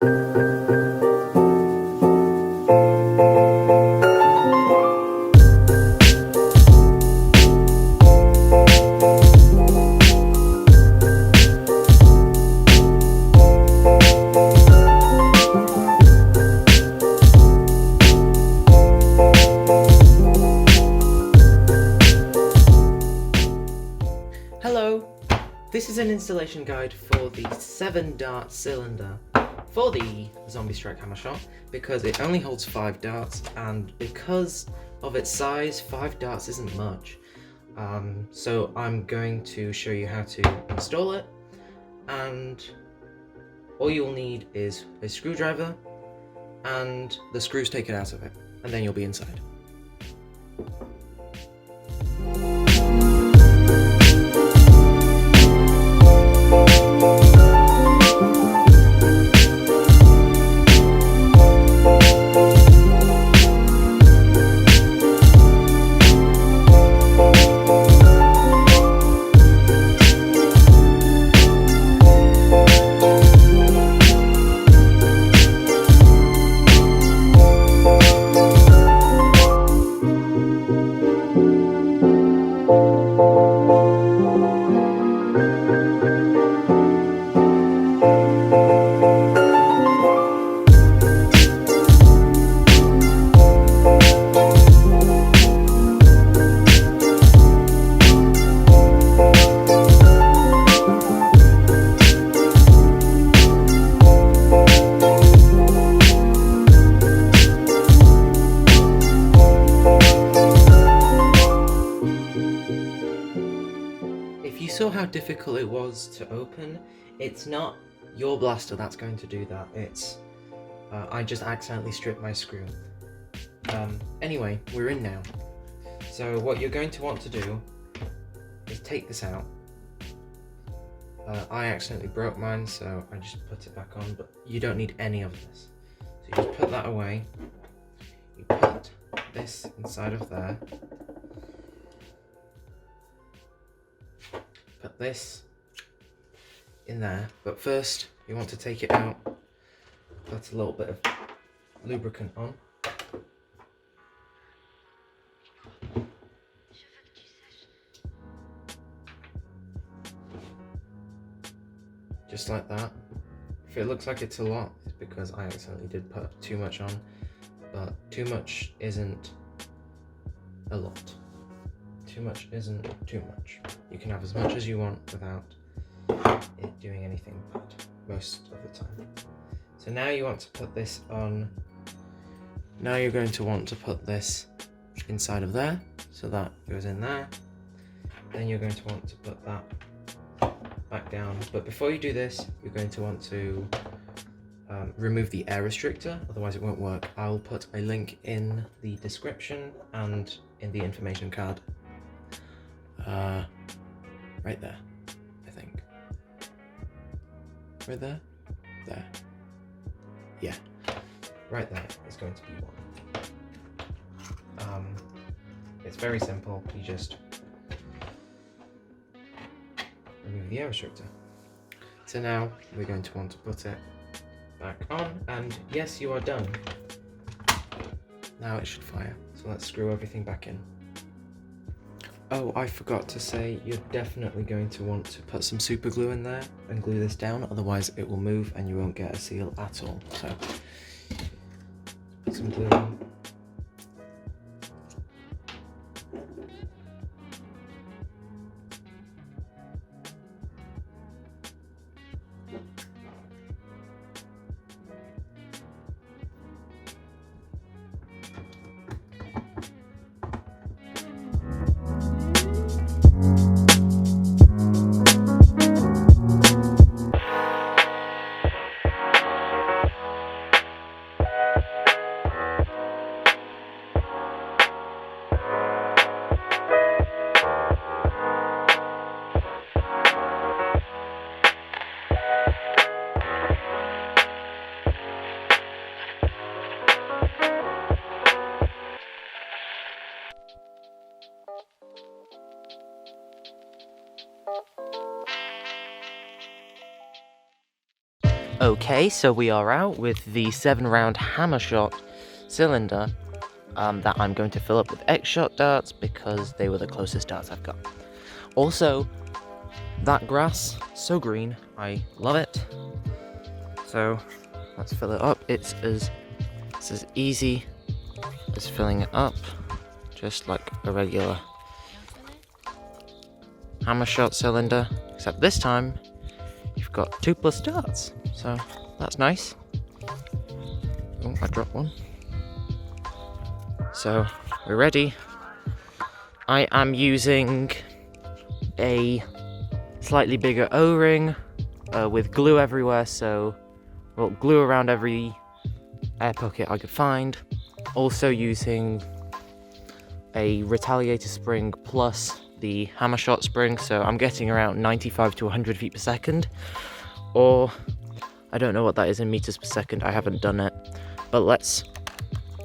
Hello! This is an installation guide for the 7-dart cylinder for the Zombie Strike Hammershot because it only holds 5 darts, and because of its size, 5 darts isn't much. So I'm going to show you how to install it, and all you'll need is a screwdriver and the screws taken out of it, and then you'll be inside. If you saw how difficult it was to open, it's not your blaster that's going to do that. It's I just accidentally stripped my screw. Anyway, we're in now. So what you're going to want to do is take this out. I accidentally broke mine, so I just put it back on, but you don't need any of this. So you just put that away. You put this inside of there. Put this in there, but first you want to take it out, put a little bit of lubricant on. Just like that. If it looks like it's a lot, it's because I accidentally did put too much on, but too much isn't a lot. Too much isn't too much. You can have as much as you want without it doing anything bad most of the time. So now you want to put this on. Now you're going to want to put this inside of there, so that goes in there. Then you're going to want to put that back down. But before you do this, you're going to want to remove the air restrictor, otherwise it won't work. I'll put a link in the description and in the information card. Right there, I think. Right there? There. Yeah. Right there is going to be one. It's very simple. You just remove the air restrictor. So now we're going to want to put it back on, and yes, you are done. Now it should fire. So let's screw everything back in. Oh, I forgot to say, you're definitely going to want to put some super glue in there and glue this down, otherwise it will move and you won't get a seal at all. So, put some glue in. Okay, so we are out with the 7-round Hammershot cylinder that I'm going to fill up with X-Shot darts because they were the closest darts I've got. Also, that grass, so green, I love it. So let's fill it up. It's as easy as filling it up, just like a regular Hammershot cylinder, except this time you've got 2+ darts, so that's nice. Oh, I dropped one. So we're ready. I am using a slightly bigger O-ring with glue everywhere, so well, glue around every air pocket I could find. Also using a retaliator spring plus the Hammershot spring, so I'm getting around 95 to 100 feet per second, or I don't know what that is in meters per second, I haven't done it, but let's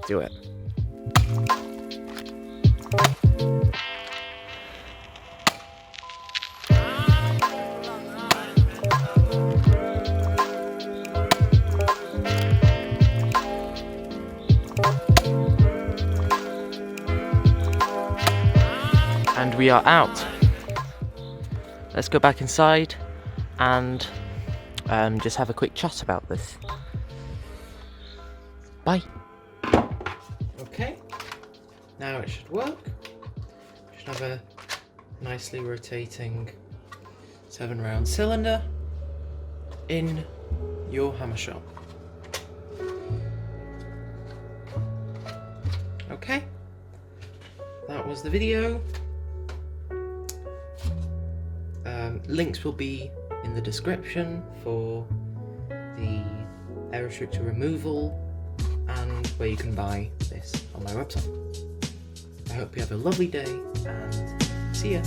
do it. And we are out. Let's go back inside and just have a quick chat about this. Bye. Okay, now it should work. Should have a nicely rotating 7-round cylinder in your Hammershot. Okay, that was the video. Links will be in the description for the air restrictor removal and where you can buy this on my website. I hope you have a lovely day and see ya.